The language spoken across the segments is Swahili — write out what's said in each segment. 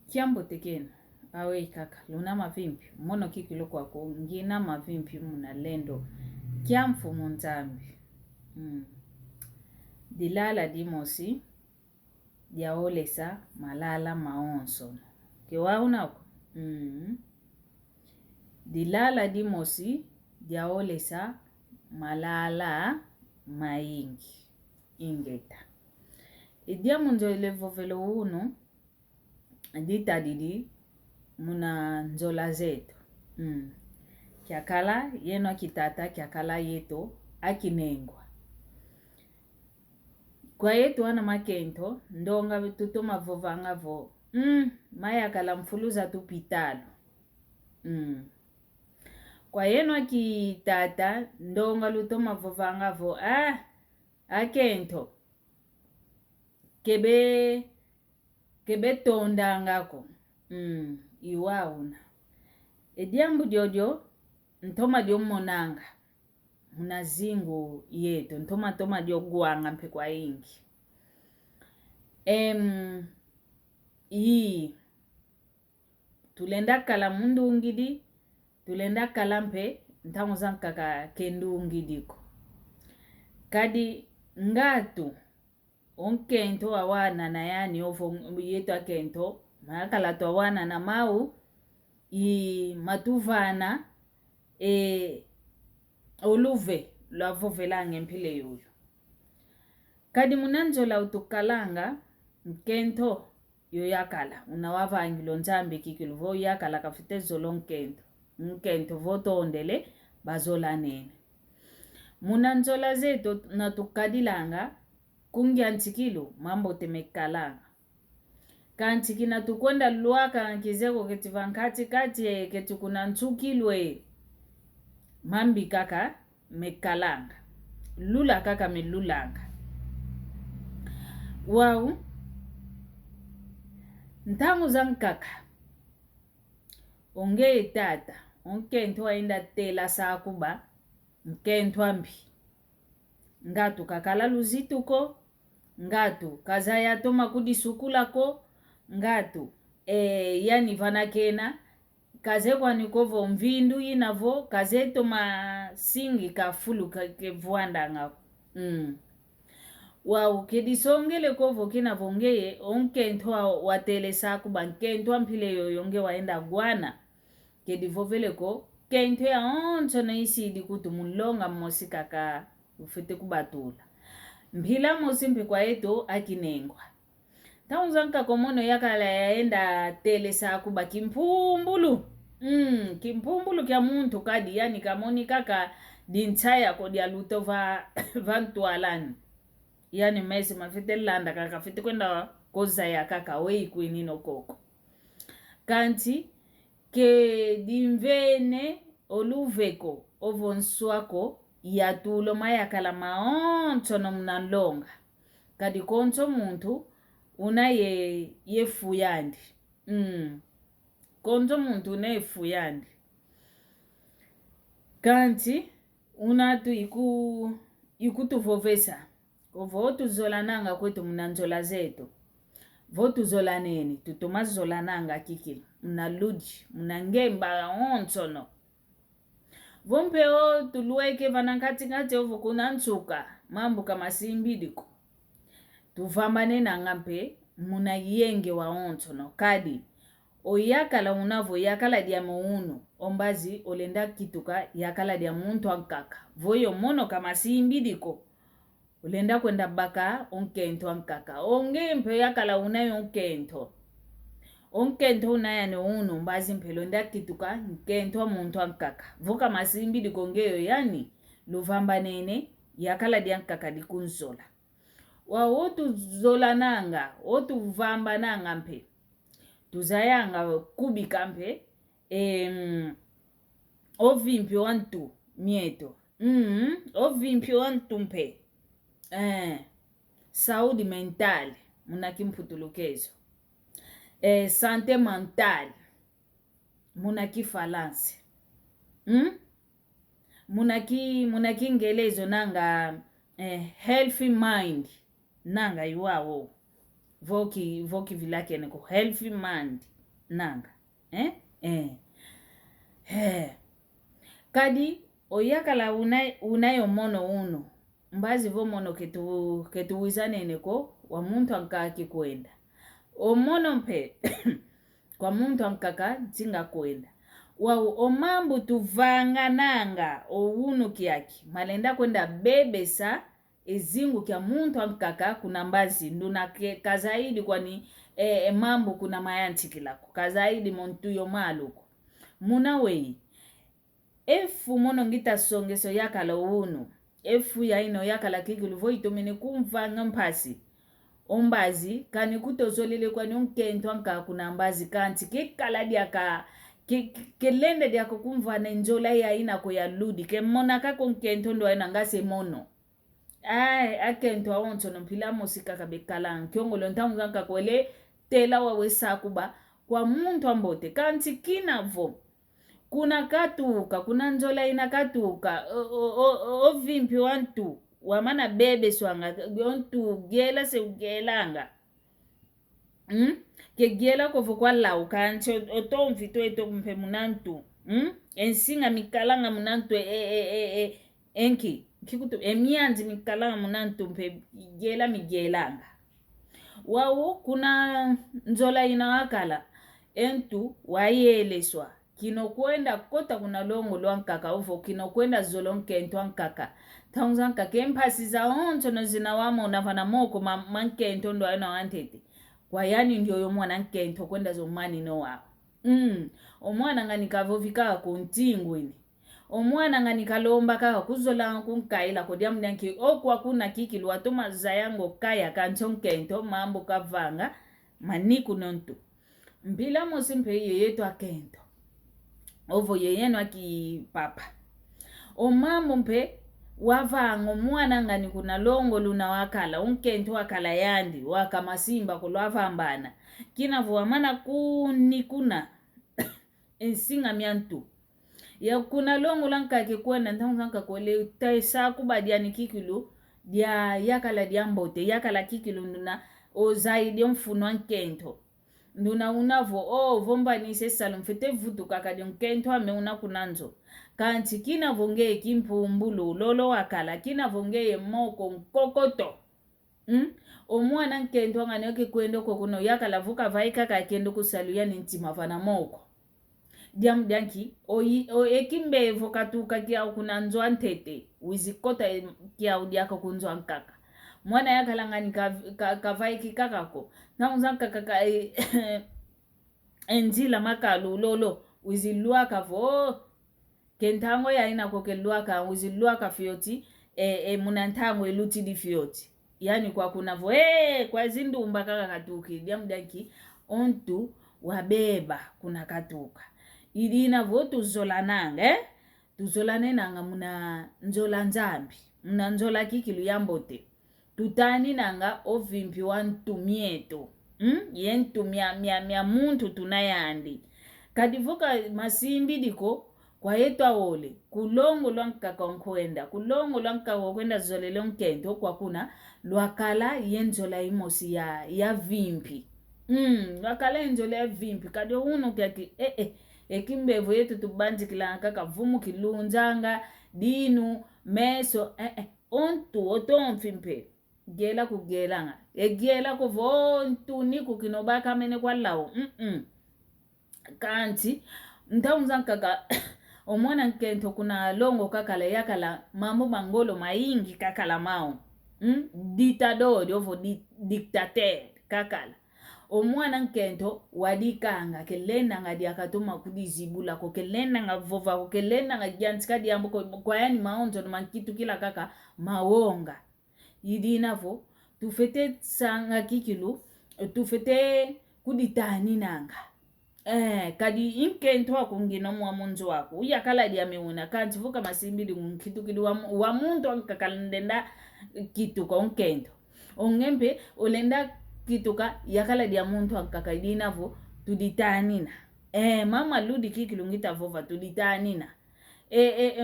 Kiambo tekena awe kaka luna mavimpi mono kikilo kwako ngina mavimpi muna lendo kiamfu munzambi. Dilala dimosi dia wolesa malala mawonsono kiwauna uko. Dilala dimosi dia wolesa malala maingi ingeta idia munzo ilevovelo uno dita didi muna nzola zetu. Kiakala yeno kitata kiakala yeto akinengwa kwa yetu wana makento ndonga vituto mavovanga vo maya kala mfuluza tu pitalo. Kwa yeno akitata ndonga luto mavovanga vo akento kebe tondangako. Iwauna ediambu jojo ntoma dio monanga munazingu yeto ntoma dio guanga mpe kwa ingi. Tulenda kala mundu ungidi tulenda kala mpe ntango zankaka kendu ungidiko kadi ngatu onkento awana na yani ovo yeto akento makala to awana na mau i matuvana oluve lwavovelange mpile yoyo kadi munanzola utukalanga nkento yoyakala unawavangilo nzambi kikiluvo yakala kafite zolo nkento voto ondele bazola nene munanzola zeto natukadilanga kungia ntikilo mambo temekalanga kanti kina tukwenda luaka nkizeko ketivankati kati ketukuna ntukilwe mambi kaka mekalanga lula kaka melulanga wau ntangu zankaka onge tata onkento ainda tela sakuba nkento ambi ngatu kakala luzituko ngatu kazaya toma kudisukulako ngatu yani vanakena kaze kwa nikovo mvindu inavo kaze toma singi kafulu kevuanda ngako. Wau kedisongele kovo kina vongeye onkento watele sakuba nkento ampile yoyonge waenda guana kedivovele ko kento ya onto na isi dikutu mulonga mosika ka ufite kubatula mpila mosimpe kwa eto akinengwa taunzanka komono yakala yaenda tele sakuba kimpumbulu kimpumbulu kya muntu kadi yani kamoni kaka dintsaya kodi aluto vantualani yani mesi mafite landa kaka fite kwenda koza ya kaka wei kuinino koko kanti ke dimvene oluveko ovonswako yatulo mayakala maonto no mnalonga kadi konto muntu una yefuyandi. Konto muntu una yefuyandi kanti unatu ikutuvovesa votu zolananga kwetu mnanzola zetu votu zolaneni tutuma zolananga kikili mnaluji mnangemba onsono vompeo tulueke vanankati ovo kuna nsuka mambo kama simbidiko tuvambane na ngampe muna yenge wa onsono kadi oyakala unavo yakala dia muuno ombazi olenda kituka yakala dia muntu ankaka voyo mono kama simbidiko ulenda kwenda baka onkento ankaka ongempe yakala unayo onkento unayane uno mbazi mpelo nda kituka nkento muntu ankaka voka masimbi dikongeyo yani luvamba nene yakala dia ankaka dikunzola wa otu zola nanga otu vamba nanga mpe tuzayanga kubika mpe ovimpi wantu mieto ovimpi wantu mpe saúde mental munakimputulukezo santé mentale munakifalance munaki ngelezo nanga healthy mind nanga iwawo voki vilake neko healthy mind nanga kadi oyakala unayo mono uno mbazi vo mono ketu wizanene ko wa muntu ankaki kwenda omono mpe kwa muntu ankaka tinga kwenda wau omambu tuvanga nanga ouno kiaki malenda kwenda bebesa ezingu kya muntu ankaka kuna mbazi nduna kazaidi kwani mambu kuna mayanti kilako kazaidi montu yo maluko muna wei efu mono ngita songeso yakala uno efu ya ino yakala kikuluvo itomene kumvanga mpasi ombazi kani kutozolele kwani onkento anka kuna mbazi kanti kikala diaka kelende diako kumvana njola ya ina ko ya ludi ke mona kako nkento ndo ina ngase mono akento awonto no mpila musika kabekala nkyongolo ntamu zanka kwele tela wawesa kuba kwa muntu ambote kanti kinavo kuna katuka kuna njola ina katuka ovimpi wantu wamana bebe swanga ontu gela se ugelanga ke gela ko vokwa lau kanti oto mfito eto mpe munantu ensinga mikalanga munantu enki kikutu emianzi mikalanga munantu mpe gela migelanga wawo kuna njola ina wakala entu wayeleswa kino kwenda kota kuna longo lwankaka uvo kino kwenda zolonkento ankaka taunzanka kempasi za onto no zinawamo unavana moko mankento ndo ayona wantete kwa yani ndio yo mwana nkento kwenda zomani no wao omwana ngani kavovika kuntingwini omwana ngani kalomba kaka kuzola kunkaila kodya mnyanki okwa kuna kiki lwatuma zayango kaya kanchonkento mambo kavanga maniku nontu mbila mosimpe yeyeto akento ovo yeyeno aki papa omambo mpe wavango mwana ngani kuna longo luna wakala unkento wakala yandi waka masimba kulwavambana kinavo amana kuna ensinga miantu ya kuna longo lanka kikwenda ntanzanka kwele taisa kubadiani kikilu dia yakala diambote yakala kikilu nduna ozaidi mfuno nkento nduna unavo vomba ni sesalo mfete vutu kakadi nkento ame una kunanzo kanti kina vonge kimpumbulu lolo wakala kina vonge moko nkokoto omwana nkento ngane oke kwendo kokuno yakala vuka vaika kakendo kusalu yani ntima vana moko dianki ekimbe vokatuka kia kunanzo antete wizikota kia udiaka kunzo ankaka mwana yakala ngani kavaiki kakako naunzanka kaka enjila makalu lolo wiziluaka vo kentango ya ina kokeluaka wiziluaka fioti munantango eluti di fioti yani kwa kuna vo kwa zindumba kaka katuki diamdanki ontu wabeba kuna katuka idina vo tuzolananga tuzolane nanga muna njola nzambi muna njola kikilu yambote tutani nanga ovimpi wantu mieto yentu mia muntu tunayandi kadivuka masimbi diko kwa yetu awole kulongo lwankaka onkwenda kulongo lwankaka kwenda zolele onkento kwa kuna lwakala yenzola imosi ya vimpi lwakala yenzola ya vimpi kadi uno kyaki ekimbevo yetu tubanjikila kaka vumu kilunzanga dinu meso ontu otomfimpe gela kugelanga egela kuvo ntuni kukinobaka mene kwa lao kanti ntaunzankaka omwana nkento kuna longo kakala yakala mambo mangolo maingi kakala mao ditador ovo dictateur kakala omwana nkento wadikanga kelenda diakatoma kudizibula ko kelenda vova ko kelenda gyantika diambo kwa yani maonzo no mankitu kila kaka mawonga yidinavo tufete sanga kikilu tufete kuditani nanga kadi inkento akungino mwa munzo wako uyakala diameuna kanti vuka masimbili nkitu kidi wa muntu ankakalendenda kituka onkento ongempe olenda kituka yakala dia muntu ankakaidinavo tuditanina mama ludi kikilungita vova tuditanina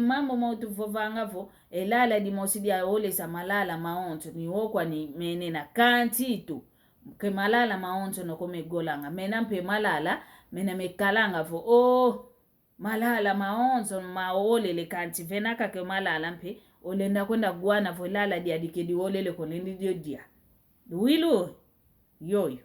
mambo mautu vovangavo lala dimosi dia wolesa malala maonto ni wokwa ni menena kanti tu ke malala mawonsono ko megolanga mena mpe malala mena mekalanga vo malala mawonsono maolele kanti venaka ke malala mpe olenda kwenda gwana vo lala dia dikedi olele ko lendi dio dia wilu yoyo